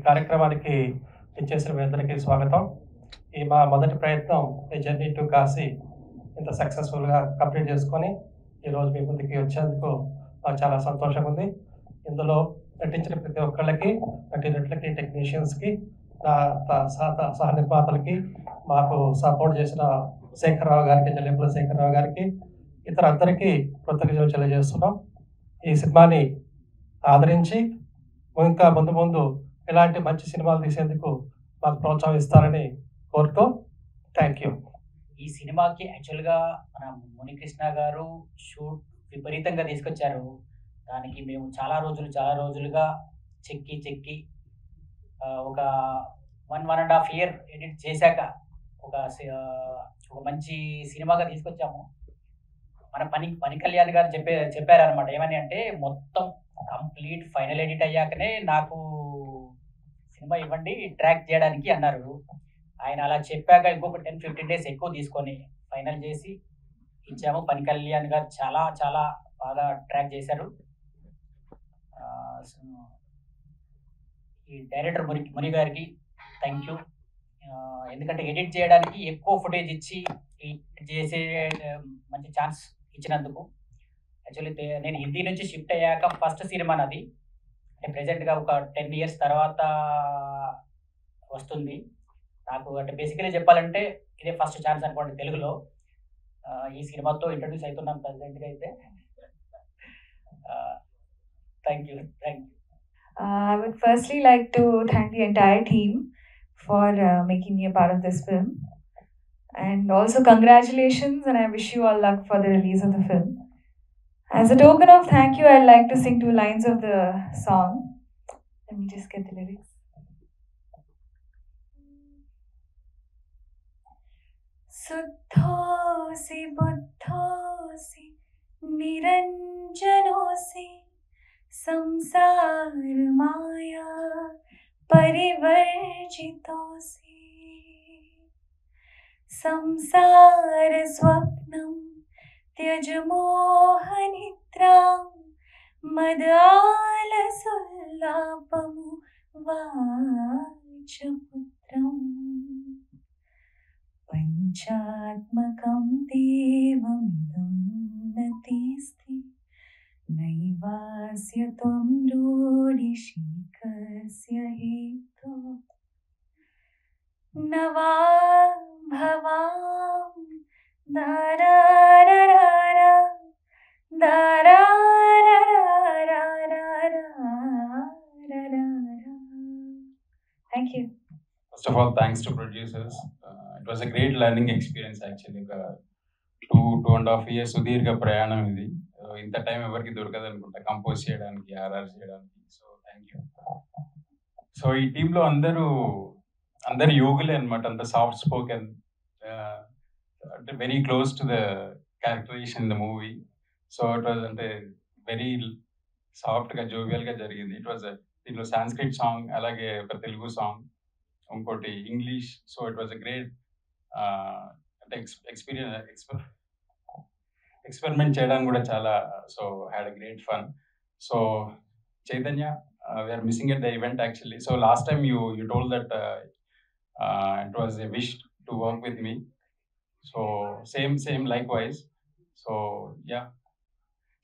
కార్యక్రమానికి ఇచ్చేసిన మీ అందరికీ స్వాగతం. ఈ మా మొదటి ప్రయత్నం ఈ జర్నీ టు కాశీ ఇంత సక్సెస్ఫుల్గా కంప్లీట్ చేసుకొని ఈరోజు మీ ముందుకి వచ్చేందుకు నాకు చాలా సంతోషంగా ఉంది. ఇందులో నటించిన ప్రతి ఒక్కళ్ళకి, నటీనటులకి, టెక్నీషియన్స్కి, నా సహ నిర్మాతలకి, మాకు సపోర్ట్ చేసిన శేఖరరావు గారికి, జల్లింపుల శేఖరరావు గారికి, ఇతర అందరికీ కృతజ్ఞతలు తెలియజేస్తున్నాం. ఈ సినిమాని ఆదరించి ఇంకా ముందు ముందు ఇలాంటి మంచి సినిమాలు తీసేందుకు మాకు ప్రోత్సాహం ఇస్తారని కోరుతూ థ్యాంక్ యూ. ఈ సినిమాకి యాక్చువల్గా మన మునికృష్ణ గారు షూట్ విపరీతంగా తీసుకొచ్చారు. దానికి మేము చాలా రోజులుగా చెక్కి ఒక 1.5 year ఎడిట్ చేశాక ఒక మంచి సినిమాగా తీసుకొచ్చాము. మన పని కళ్యాణ్ గారు చెప్పారనమాట. ఏమని అంటే, మొత్తం కంప్లీట్ ఫైనల్ ఎడిట్ అయ్యాకనే నాకు సినిమా ఇవ్వండి ట్రాక్ చేయడానికి అన్నారు. ఆయన అలా చెప్పాక ఇంకొక 10-15 days ఎక్కువ తీసుకొని ఫైనల్ చేసి ఇచ్చాము. పని కళ్యాణ్ గారు చాలా చాలా బాగా ట్రాక్ చేశారు. ఈ డైరెక్టర్ ముని గారికి థ్యాంక్ యూ. ఎందుకంటే ఎడిట్ చేయడానికి ఎక్కువ ఫుటేజ్ ఇచ్చి చేసే మంచి ఛాన్స్ ఇచ్చినందుకు. యాక్చువల్లీ నేను హిందీ నుంచి షిఫ్ట్ అయ్యాక ఫస్ట్ సినిమా నాది. అంటే ప్రెజెంట్గా ఒక 10 years తర్వాత వస్తుంది నాకు. అంటే బేసికలీ చెప్పాలంటే ఇదే ఫస్ట్ ఛాన్స్ అనుకోండి తెలుగులో. ఈ సినిమాతో ఇంట్రడ్యూస్ అవుతున్నాను ప్రెజెంట్గా అయితే. Thank you. I would firstly like to thank the entire team for making me a part of this film. And also congratulations, and I wish you all luck for the release of the film. As a token of thank you, I'd like to sing 2 lines of the song. Let me just get the lyrics. Suddhosi buddhosi niranjanosi samsar maya परिवर्जितोऽसि संसार स्वप्नं त्यज मोहनिद्रां मदालसुल्लापमु वाचपुत्रम् पञ्चात्मकं देवमिदं नतीस्ति नैवास्य त्वं रोडिशीकस्य हेतो न वा भवां दारारारा दारारारा. Thank you. First of all, thanks to producers. It was a great learning experience actually. 2.5 years సుదీర్ఘ ప్రయాణం ఇది. ఇంత టైం ఎవరికి దొరకదు అనుకుంటా కంపోజ్ చేయడానికి, ఆర్ఆర్ చేయడానికి. So thank you. సో ఈ టీంలో అందరూ యోగులే అనమాట. అంత సాఫ్ట్ స్పోకెన్, అంటే very close to the characterization in the movie. So it was అంటే వెరీ సాఫ్ట్గా జోవియల్గా జరిగింది. ఇట్ వాజ్ దీంట్లో సాంస్క్రిట్ సాంగ్, అలాగే ఒక తెలుగు సాంగ్, ఇంకోటి English. So it was a great అంటే ఎక్స్పెరిమెంట్ చేయడానికి కూడా చాలా. So had a great fun. So Chaitanya, we are missing at the event actually. So last time you told that it was a wish to work with me. So same likewise. So yeah,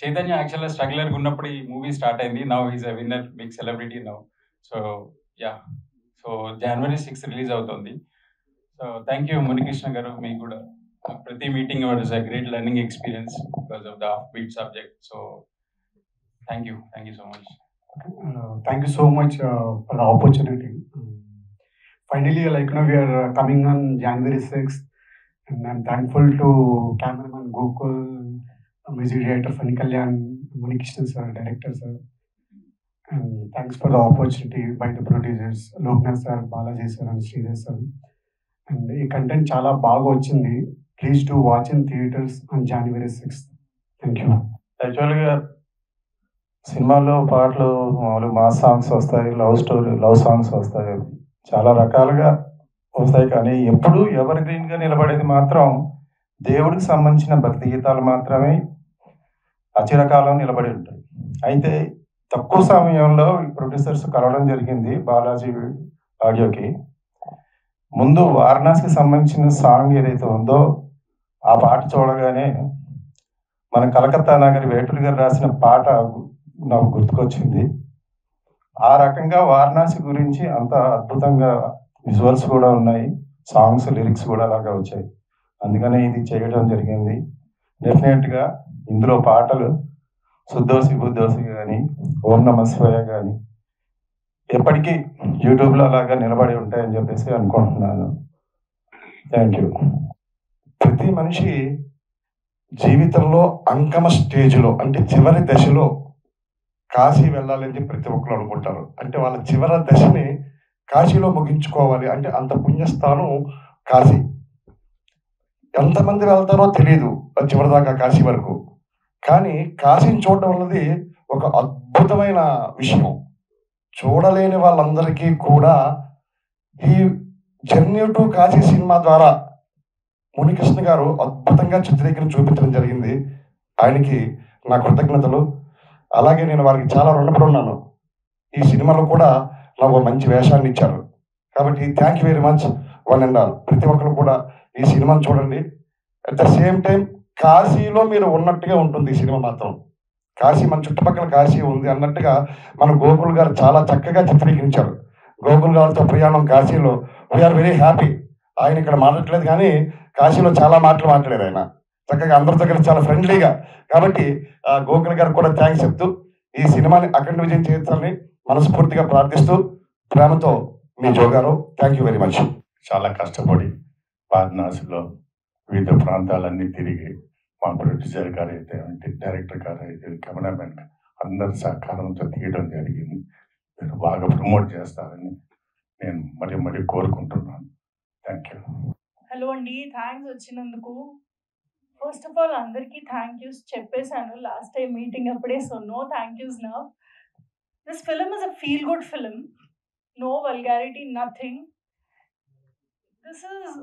Chaitanya యాక్చువల్గా స్ట్రగ్లర్గా ఉన్నప్పుడు ఈ movie start అయింది. Now is a winner, big celebrity now. So yeah, so January 6 release అవుతుంది. So thank you Munikrishna garu. మీకు కూడా ప్రతి meeting was a great learning experience because of the offbeat subject. So thank you so much. Thank you so much for the opportunity. Finally, we are coming on January 6th, and I'm thankful to cameraman Gokul, music director Pani Kalyan, Munikishnan sir, director sir, and thanks for the opportunity by the producers Loknath sir, Balaji sir, and Sridhar sir. And ఈ content చాలా బాగా వచ్చింది. Please to watch in theatres on January 6th. Thank you. యాక్చువల్గా సినిమాలో పాటలు మామూలుగా mass songs వస్తాయి, love songs వస్తాయి, చాలా రకాలుగా వస్తాయి. కానీ ఎప్పుడు ఎవర్ గ్రీన్గా నిలబడేది మాత్రం దేవుడికి సంబంధించిన భక్తి గీతాలు మాత్రమే అచిరకాలం నిలబడి ఉంటాయి. అయితే తక్కువ సమయంలో ప్రొడ్యూసర్స్ కలవడం జరిగింది బాలాజీ ఆడియోకి. ముందు వారణాసికి సంబంధించిన సాంగ్ ఏదైతే ఉందో ఆ పాట చూడగానే మన కలకత్తా నగరి వేటూరి గారు రాసిన పాట నాకు గుర్తుకొచ్చింది. ఆ రకంగా వారణాసి గురించి అంత అద్భుతంగా విజువల్స్ కూడా ఉన్నాయి, సాంగ్స్ లిరిక్స్ కూడా అలాగా వచ్చాయి. అందుకనే ఇది చేయడం జరిగింది. డెఫినెట్గా ఇందులో పాటలు శుద్ధోసి బుద్ధోసి కానీ ఓం నమ శివాయ కానీ ఎప్పటికీ యూట్యూబ్లో అలాగా నిలబడి ఉంటాయని చెప్పేసి అనుకుంటున్నాను. Thank you. ప్రతి మనిషి జీవితంలో అంకమ స్టేజ్లో అంటే చివరి దశలో కాశీ వెళ్ళాలని చెప్పి ప్రతి ఒక్కరు అనుకుంటారు. అంటే వాళ్ళ చివరి దశని కాశీలో ముగించుకోవాలి అంటే అంత పుణ్యస్థానం కాశీ. ఎంతమంది వెళ్తారో తెలియదు చివరిదాకా కాశీ వరకు. కానీ కాశీని చూడడం అన్నది ఒక అద్భుతమైన విషయం. చూడలేని వాళ్ళందరికీ కూడా ఈ జర్నీ టు కాశీ సినిమా ద్వారా మునికృష్ణ గారు అద్భుతంగా చిత్రీకరణ చూపించడం జరిగింది. ఆయనకి నా కృతజ్ఞతలు. అలాగే నేను వారికి చాలా రుణపడి ఉన్నాను. ఈ సినిమాలో కూడా నాకు మంచి వేషాన్ని ఇచ్చారు. కాబట్టి thank you very much one and all. ప్రతి ఒక్కరు కూడా ఈ సినిమాను చూడండి. అట్ ద సేమ్ టైం కాశీలో మీరు ఉన్నట్టుగా ఉంటుంది ఈ సినిమా మాత్రం. కాశీ మన చుట్టుపక్కల కాశీ ఉంది అన్నట్టుగా మన గోకుల్ గారు చాలా చక్కగా చిత్రీకరించారు. గోకుల్ గారితో ప్రయాణం కాశీలో వీఆర్ వెరీ హ్యాపీ. ఆయన ఇక్కడ మాట్లాడలేదు కానీ కాశీలో చాలా మాటలు మాట్లాడారు ఆయన చక్కగా అందరితో కలిసి చాలా ఫ్రెండ్లీగా. కాబట్టి గోకుల్ గారికి కూడా థ్యాంక్స్ చెప్తూ ఈ సినిమాని అఖండ విజయం చేయాలని మనస్ఫూర్తిగా ప్రార్థిస్తూ ప్రేమతో మీ జోగారు. Thank you very much. చాలా కష్టపడి వారణాసిలో వివిధ ప్రాంతాలన్నీ తిరిగి మా ప్రొడ్యూసర్ గారు అయితే డైరెక్టర్ గారు అయితే కెమెరామెన్ అందరి సహకారంతో తీయడం జరిగింది. మీరు బాగా ప్రమోట్ చేస్తారని నేను మరీ కోరుకుంటున్నాను. Thank you. హలో అండి, థ్యాంక్స్ వచ్చినందుకు. ఫస్ట్ ఆఫ్ ఆల్ అందరికీ థ్యాంక్ యూస్ చెప్పేశాను లాస్ట్ టైం మీటింగ్ అప్పుడే. So no thank yous now. This film is a feel good film. No vulgarity, nothing. This is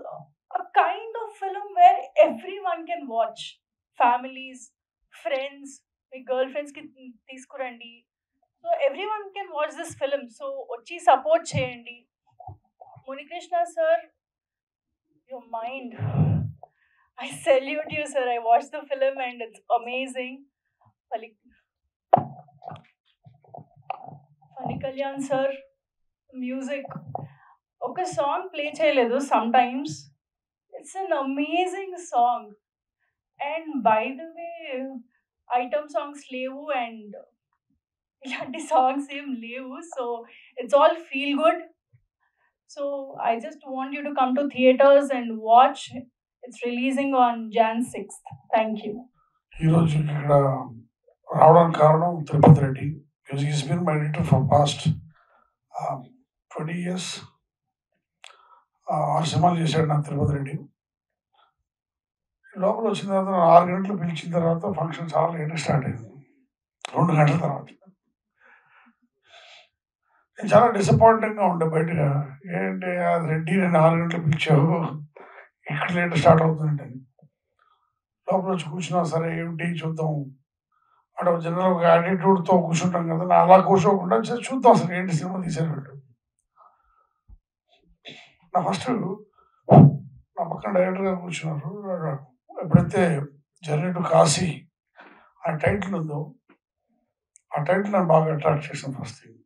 a kind of film where everyone can watch. Families, friends, my girlfriends ki తీసుకురండి. So everyone can watch this film. So వచ్చి support చేయండి. Munikrishna sir, your mind. I salute you sir. I watched the film and it's amazing. Funny Kalyan sir, music. ఒక song play చేయలేదు sometimes. It's an amazing song. And by the way, item songs levu and ilanti songs em levu. So it's all feel good. So I just want you to come to theaters and watch. It's releasing on Jan 6th. Thank you. ఈరోజు ఇక్కడ రావడానికి కారణం Tirupati Reddy. because he's been my editor for past 20 years. 6 సినిమాలు చేశాడు నా తిరుపతి రెడ్డి. లోపల వచ్చిన తర్వాత 6 గంటలు పిలిచిన తర్వాత ఫంక్షన్ చాలా లేట్ స్టార్ట్ అయింది. 2 గంటల తర్వాత నేను చాలా డిసప్పాయింటింగ్గా ఉండే బయటగా. ఏంటి అది రెడ్డి నేను 6 గంటలు పిలిచావు, ఇక్కడ లేట్ స్టార్ట్ అవుతుందంటే. లోపల వచ్చి కూర్చున్నా సరే ఏమిటి చూద్దాం అంటే జనరల్ ఒక యాటిట్యూడ్తో కూర్చుంటాం కదా, నా అలా కూర్చోకుండా చూద్దాం అసలు ఏంటి సినిమా తీసేటట్టు. నా ఫస్ట్ నా పక్కన డైరెక్టర్ గారు కూర్చున్నారు. ఎప్పుడైతే జర్నీ టు కాశీ ఆ టైటిల్ ఉందో ఆ టైటిల్ నన్ను బాగా అట్రాక్ట్ చేసిన ఫస్ట్ థింగ్.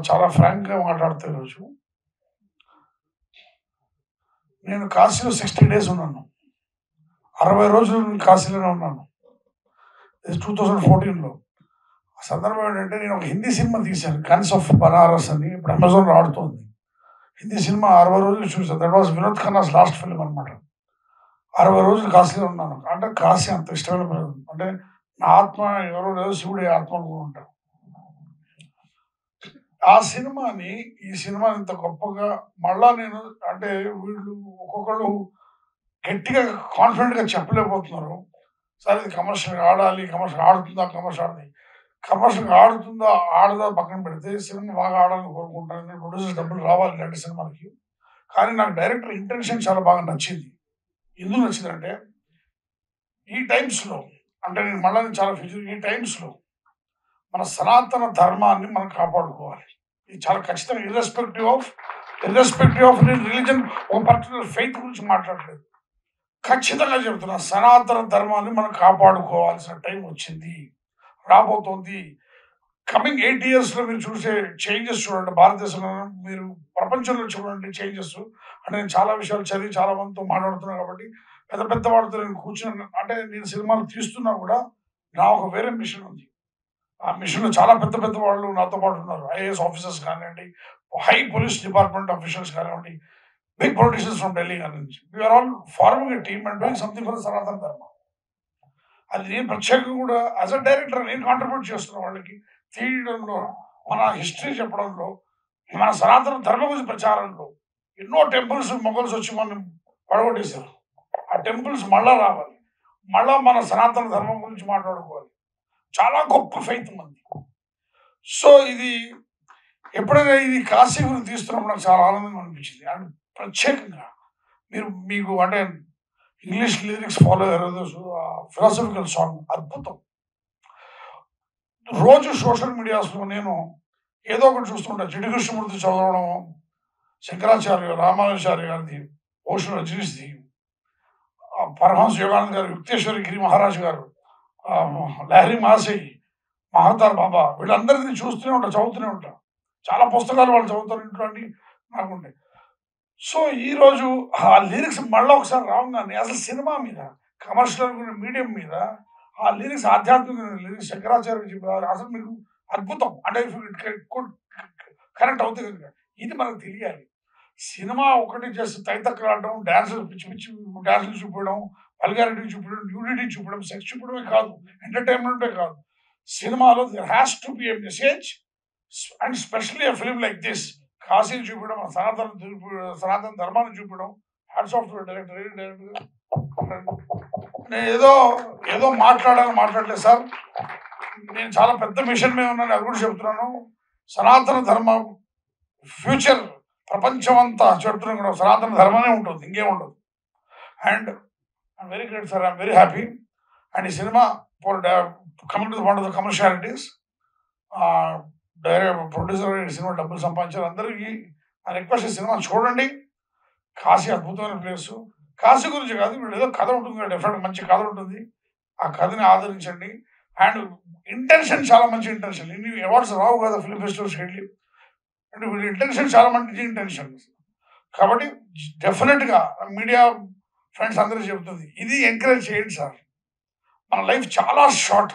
చాలా ఫ్రాంక్గా మాట్లాడుతూ ఈరోజు నేను కాశీలో 60 days ఉన్నాను. 60 రోజులు నేను కాశీలోనే ఉన్నాను. 2014లో. ఆ సందర్భం ఏంటంటే నేను ఒక హిందీ సినిమా తీశాను, కన్స్ ఆఫ్ బనారస్ అని. ఇప్పుడు అమెజాన్లో ఆడుతోంది. హిందీ సినిమా 60 రోజులు చూసాను. That was Vinod Khanna's last film అనమాట. 60 రోజులు కాశీలో ఉన్నాను. అంటే కాశీ అంత ఇష్టమైన ప్రదేశం. అంటే నా ఆత్మ ఎవరో లేదు, శివుడి ఆత్మ అనుకుంటాను. ఆ సినిమాని ఈ సినిమా ఇంత గొప్పగా మళ్ళా నేను అంటే వీళ్ళు ఒక్కొక్కళ్ళు గట్టిగా కాన్ఫిడెంట్గా చెప్పలేకపోతున్నారు. సరే ఇది కమర్షియల్ ఆడాలి, కమర్షియల్ ఆడుతుందా, కమర్షియల్ ఆడుతుందా ఆడదా పక్కన పెడితే సినిమా బాగా ఆడాలని కోరుకుంటాను. ప్రొడ్యూసర్స్ డబ్బులు రావాలి ఇలాంటి సినిమాలకి. కానీ నాకు డైరెక్టర్ ఇంటెన్షన్ చాలా బాగా నచ్చింది. ఎందుకు నచ్చిందంటే ఈ టైమ్స్లో అంటే నేను మళ్ళీ చాలా ఫ్యూచర్ ఈ టైమ్స్లో మన సనాతన ధర్మాన్ని మనం కాపాడుకోవాలి. ఇది చాలా ఖచ్చితంగా ఇర్రెస్పెక్టివ్ ఆఫ్ నేను రిలీజన్ ఒక పర్టికులర్ ఫెయిత్ గురించి మాట్లాడలేదు. ఖచ్చితంగా చెప్తున్నా, సనాతన ధర్మాన్ని మనం కాపాడుకోవాల్సిన టైం వచ్చింది, రాబోతోంది. కమింగ్ 8 yearsలో మీరు చూసే చేంజెస్ చూడండి, భారతదేశంలో మీరు ప్రపంచంలో చూడండి చేంజెస్. అంటే నేను చాలా విషయాలు చదివి చాలా మందితో మాట్లాడుతున్నాను కాబట్టి పెద్ద వాళ్ళతో నేను కూర్చుని, అంటే నేను సినిమాలు తీస్తున్నా కూడా నా ఒక వేరే మిషన్ ఉంది. ఆ మిషన్లో చాలా పెద్ద వాళ్ళు నాతో పాటు ఉన్నారు. ఐఏఎస్ ఆఫీసర్స్ కానివ్వండి, హై పోలీస్ డిపార్ట్మెంట్ ఆఫీసర్స్ కానివ్వండి, బిగ్ పొలిటీషియన్స్ ఫ్రమ్ ఢిల్లీ కానివ్వండి. We are all forming a team and doing something for Sanatana Dharma. అది నేను ప్రత్యేకంగా కూడా యాజ్ అ డైరెక్టర్ నేను కాంట్రిబ్యూట్ చేస్తున్నా వాళ్ళకి, తీయడంలో, మన హిస్టరీ చెప్పడంలో, మన సనాతన ధర్మ గురించి ప్రచారంలో. ఎన్నో టెంపుల్స్ మొఘల్స్ వచ్చి మనం పడగొట్టేశారు. ఆ టెంపుల్స్ మళ్ళా రావాలి, మళ్ళా మన సనాతన ధర్మం గురించి మాట్లాడుకోవాలి. చాలా గొప్ప ఫెయిత్ మంది. సో ఇది ఎప్పుడైనా ఇది కాశీ గురించి తీస్తున్నప్పుడు నాకు చాలా ఆనందంగా అనిపించింది. అండ్ ప్రత్యేకంగా మీకు అంటే ఇంగ్లీష్ లిరిక్స్ ఫాలో అయ్యారు, ఫిలాసఫికల్ సాంగ్ అద్భుతం. రోజు సోషల్ మీడియాస్లో నేను ఏదో ఒకటి చూస్తుంటా. జిడ్డు కృష్ణమూర్తి చదవడం, శంకరాచార్య రామానుజాచార్య గారిది, ఓషో రజనీష్ది, పరమహంస యోగానంద గారు, యుక్తేశ్వరి గిరి మహారాజ్ గారు, లహరి మహాశయ్, మహాతార్ బాబా, వీళ్ళందరినీ చూస్తూనే ఉంటా, చదువుతూనే ఉంటా. చాలా పుస్తకాలు వాళ్ళు చదువుతారు ఇంట్లో అన్ని నాకుంటాయి. సో ఈరోజు ఆ లిరిక్స్ మళ్ళీ ఒకసారి రాగానే అసలు సినిమా మీద, కమర్షియల్ మీడియం మీద ఆ లిరిక్స్, ఆధ్యాత్మిక లిరిక్స్ శంకరాచార్య చెప్పారు. అసలు మీకు అద్భుతం. అంటే కరెక్ట్ అవుతుంది కనుక ఇది మనకు తెలియాలి. సినిమా ఒకటి జస్ట్ తైతక్కలాడడం, డ్యాన్సులు పిచ్చి డ్యాన్సులు చూపించడం, వల్గారిటీ చూపించడం, న్యూడిటీ చూపించడం, సెక్స్ చూపించడమే కాదు, ఎంటర్టైన్మెంటే కాదు. సినిమాలో there has to be a message. And specially a film like this, కాశీని చూపించడం, సనాతన ధర్మాన్ని చూపించడం. Hats off to director. నేను ఏదో మాట్లాడలేదు సార్. నేను చాలా పెద్ద మిషన్ మీద ఉన్నాను, అది కూడా చెప్తున్నాను. సనాతన ధర్మం ఫ్యూచర్ ప్రపంచం అంతా చెప్తున్నాను కూడా సనాతన ధర్మమే ఉంటుంది, ఇంకేం ఉండదు. And I'm very great sir, I'm very happy. And ఈ cinema for coming to the point of the commercialities, producer ఈ సినిమా డబ్బులు సంపాదించారు. అందరికీ నా రిక్వెస్ట్, ఈ సినిమా చూడండి. కాశీ అద్భుతమైన ప్లేసు. కాశీ గురించి కాదు, వీళ్ళు ఏదో కథ ఉంటుంది, డెఫినెట్ మంచి కథ ఉంటుంది. ఆ కథని ఆదరించండి. అండ్ ఇంటెన్షన్ చాలా మంచి ఇంటెన్షన్. ఇన్ని అవార్డ్స్ రావు కదా ఫిల్మ్ ఫెస్టివల్స్కి వెళ్ళి. అంటే వీళ్ళ ఇంటెన్షన్ చాలా మంచి ఇంటెన్షన్. కాబట్టి డెఫినెట్గా మీడియా ఫ్రెండ్స్ అందరూ చెబుతుంది, ఇది ఎంకరేజ్ చేయండి సార్. మన లైఫ్ చాలా షార్ట్.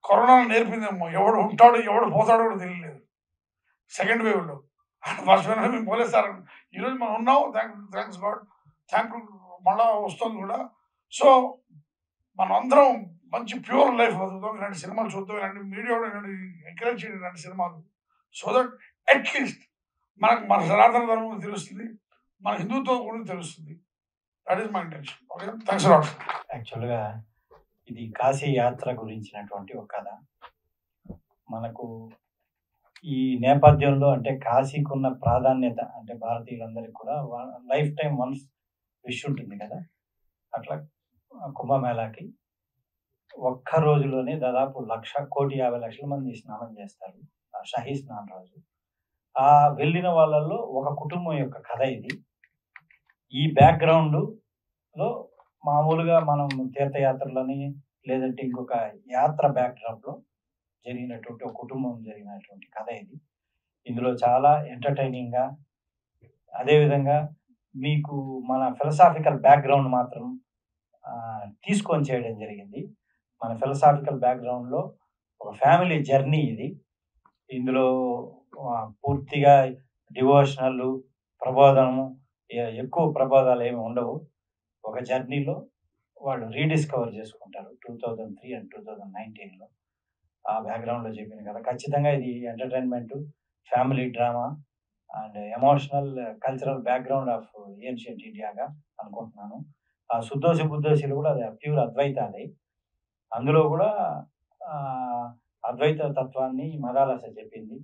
కరోనా నేర్పిందేమో, ఎవడు ఉంటాడో ఎవడు పోతాడో కూడా తెలియలేదు సెకండ్ వేవ్లో. ఫస్ట్ వేవ్ మేము పోలేదు సార్. ఈరోజు మనం ఉన్నాం, థ్యాంక్స్ గాడ్, మళ్ళా వస్తుంది కూడా. సో మనం అందరం మంచి ప్యూర్ లైఫ్ బతుకుతాం. ఇలాంటి సినిమాలు చూద్దాం, ఇలాంటి మీడియా కూడా ఇలాంటి ఎంకరేజ్ చేయండి ఇలాంటి సినిమాలు. సో దట్ అట్లీస్ట్ మనకు మన సనాతన ధర్మం తెలుస్తుంది, మన హిందుత్వం కూడా తెలుస్తుంది. That is my intention. Okay, thanks lot. యాక్చువల్గా ఇది కాశీ యాత్ర గురించినటువంటి ఒక కథ. మనకు ఈ నేపథ్యంలో అంటే కాశీకి ఉన్న ప్రాధాన్యత, అంటే భారతీయులందరికీ కూడా లైఫ్ టైం వన్స్ విష్ ఉంటుంది కదా. అట్లా కుంభమేళాకి ఒక్క రోజులోనే దాదాపు 1,50,00,000 మంది స్నానం చేస్తారు, షహీ స్నానం రోజు. ఆ వెళ్ళిన వాళ్ళల్లో ఒక కుటుంబం యొక్క కథ ఇది. ఈ బ్యాక్గ్రౌండ్లో మామూలుగా మనం తీర్థయాత్రలని లేదంటే ఇంకొక యాత్ర బ్యాక్డ్రాప్లో జరిగినటువంటి ఒక కుటుంబం జరిగినటువంటి కథ ఇది. ఇందులో చాలా ఎంటర్టైనింగ్గా, అదేవిధంగా మీకు మన ఫిలసాఫికల్ బ్యాక్గ్రౌండ్ మాత్రం తీసుకొని చేయడం జరిగింది. మన ఫిలసాఫికల్ బ్యాక్గ్రౌండ్లో ఒక ఫ్యామిలీ జర్నీ ఇది. ఇందులో పూర్తిగా డివోషనల్ ప్రబోధనము, ఎక్కువ ప్రబోధాలు ఏమి ఉండవు. ఒక జర్నీలో వాళ్ళు రీడిస్కవర్ చేసుకుంటారు 2003 అండ్ 2019లో. ఆ బ్యాక్గ్రౌండ్లో చెప్పిన కదా. ఖచ్చితంగా ఇది entertainment, family drama and emotional cultural background of ancient ఇండియాగా అనుకుంటున్నాను. ఆ శుద్ధోసి బుద్ధోసిలు కూడా అది ప్యూర్ అద్వైతాలే. అందులో కూడా అద్వైత తత్వాన్ని మదాలస చెప్పింది.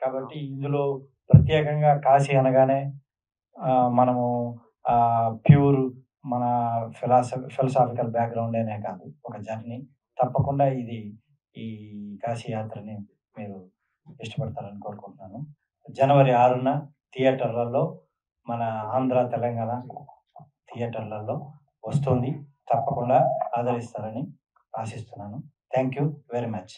కాబట్టి ఇందులో ప్రత్యేకంగా కాశీ అనగానే మనము ప్యూర్ మన ఫిలాసఫికల్ బ్యాక్గ్రౌండ్ అనే కాదు, ఒక జర్నీ. తప్పకుండా ఇది ఈ కాశీ యాత్రని మీరు ఇష్టపడతారని కోరుకుంటున్నాను. జనవరి 6న థియేటర్లలో, మన ఆంధ్ర తెలంగాణ థియేటర్లలో వస్తుంది. తప్పకుండా ఆదరిస్తారని ఆశిస్తున్నాను. Thank you very much.